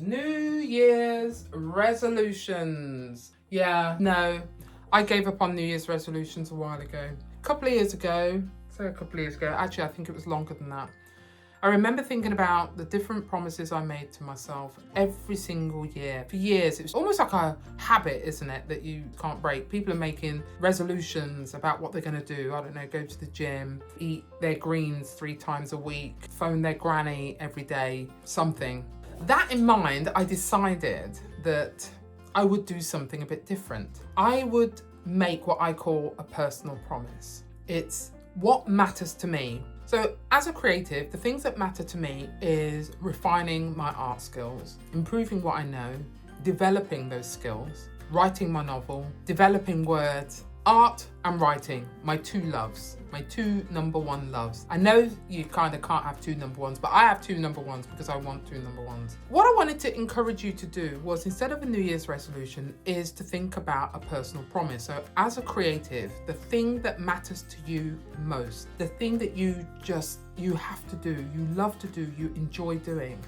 New Year's resolutions. Yeah, no, I gave up on New Year's resolutions a while ago. A couple of years ago, actually I think it was longer than that. I remember thinking about the different promises I made to myself every single year. For years, it was almost like a habit, isn't it, that you can't break. People are making resolutions about what they're going to do. I don't know, go to the gym, eat their greens 3 times a week, phone their granny every day, something. That in mind, I decided that I would do something a bit different. I would make what I call a personal promise. It's what matters to me. So as a creative, the things that matter to me is refining my art skills, improving what I know, developing those skills, writing my novel, developing words, art and writing, my 2 loves, my 2 number 1 loves. I know you kind of can't have 2 number 1s, but I have 2 number 1s because I want 2 number 1s. What I wanted to encourage you to do was, instead of a New Year's resolution, is to think about a personal promise. So as a creative, the thing that matters to you most, the thing that you have to do, you love to do, you enjoy doing,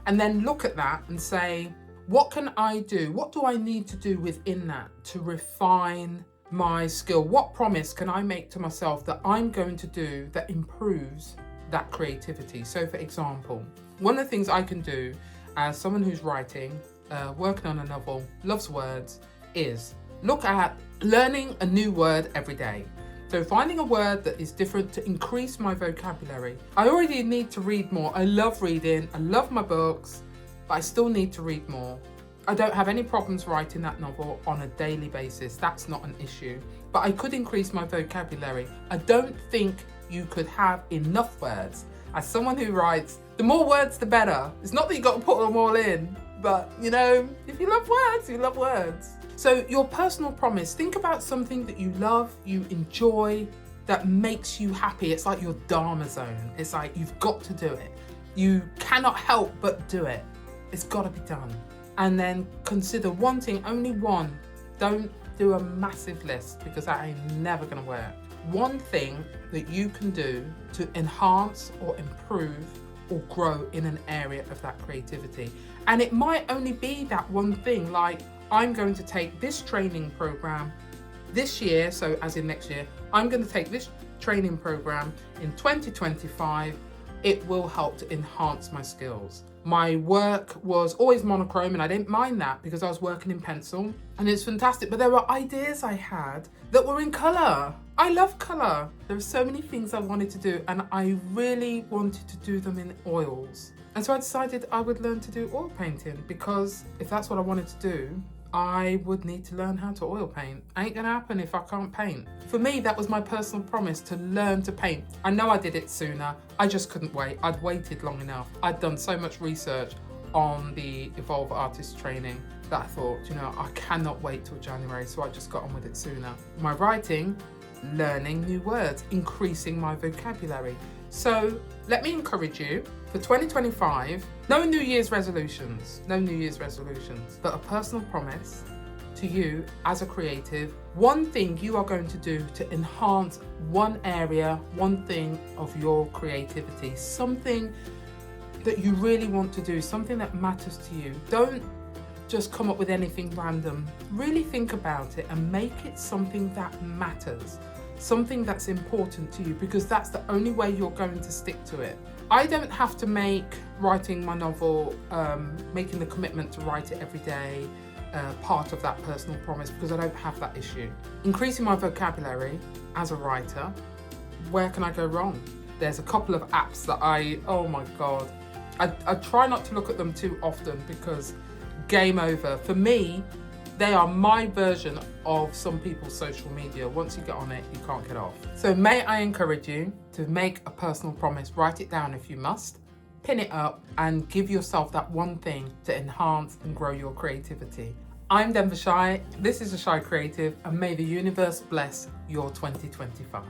and then look at that and say, what can I do? What do I need to do within that to refine my skill? What promise can I make to myself that I'm going to do that improves that creativity? So for example, one of the things I can do as someone who's writing, working on a novel, loves words, is look at learning a new word every day. So finding a word that is different to increase my vocabulary. I already need to read more. I love reading, I love my books, but I still need to read more. I don't have any problems writing that novel on a daily basis. That's not an issue. But I could increase my vocabulary. I don't think you could have enough words. As someone who writes, the more words, the better. It's not that you've got to put them all in, but if you love words, you love words. So your personal promise, think about something that you love, you enjoy, that makes you happy. It's like your Dharma zone. It's like you've got to do it. You cannot help but do it. It's got to be done. And then consider one thing, only one. Don't do a massive list because that ain't never gonna work. One thing that you can do to enhance or improve or grow in an area of that creativity. And it might only be that one thing, like I'm going to take this training program this year, so as in next year, I'm going to take this training program in 2025. It will help to enhance my skills. My work was always monochrome and I didn't mind that because I was working in pencil and it's fantastic. But there were ideas I had that were in colour. I love colour. There were so many things I wanted to do and I really wanted to do them in oils. And so I decided I would learn to do oil painting, because if that's what I wanted to do, I would need to learn how to oil paint. Ain't gonna happen if I can't paint. For me, that was my personal promise, to learn to paint. I know I did it sooner, I just couldn't wait. I'd waited long enough. I'd done so much research on the Evolve Artist training that I thought, I cannot wait till January, so I just got on with it sooner. My writing, learning new words, increasing my vocabulary. So let me encourage you, for 2025, no New Year's resolutions, but a personal promise to you as a creative, one thing you are going to do to enhance one area, one thing of your creativity, something that you really want to do, something that matters to you. Don't just come up with anything random. Really think about it and make it something that matters, something that's important to you, because that's the only way you're going to stick to it. I don't have to make writing my novel, making the commitment to write it every day, part of that personal promise, because I don't have that issue. Increasing my vocabulary as a writer, where can I go wrong? There's a couple of apps that oh my God, I try not to look at them too often because game over. For me, they are my version of some people's social media. Once you get on it, you can't get off. So may I encourage you to make a personal promise, write it down if you must, pin it up and give yourself that one thing to enhance and grow your creativity. I'm Shai, this is the Shai Creative, and may the universe bless your 2025.